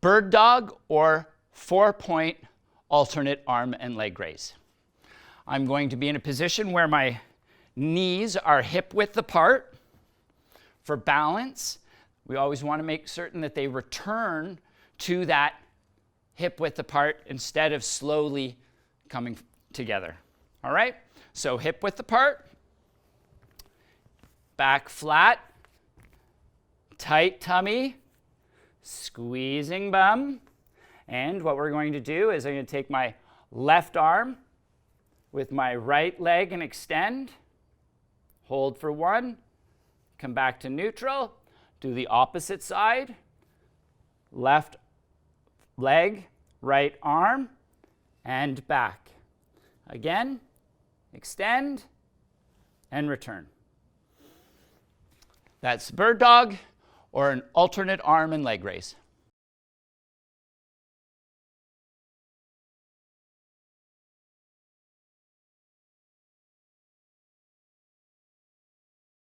bird dog or 4-point alternate arm and leg raise. I'm going to be in a position where my knees are hip width apart. For balance, we always want to make certain that they return to that hip width apart instead of slowly coming together. All right? So hip width apart, back flat, tight tummy, squeezing bum. And what we're going to do is I'm going to take my left arm with my right leg and extend. Hold for 1. Come back to neutral. Do the opposite side. Left leg, right arm, and back. Again, extend and return. That's bird dog or an alternate arm and leg raise.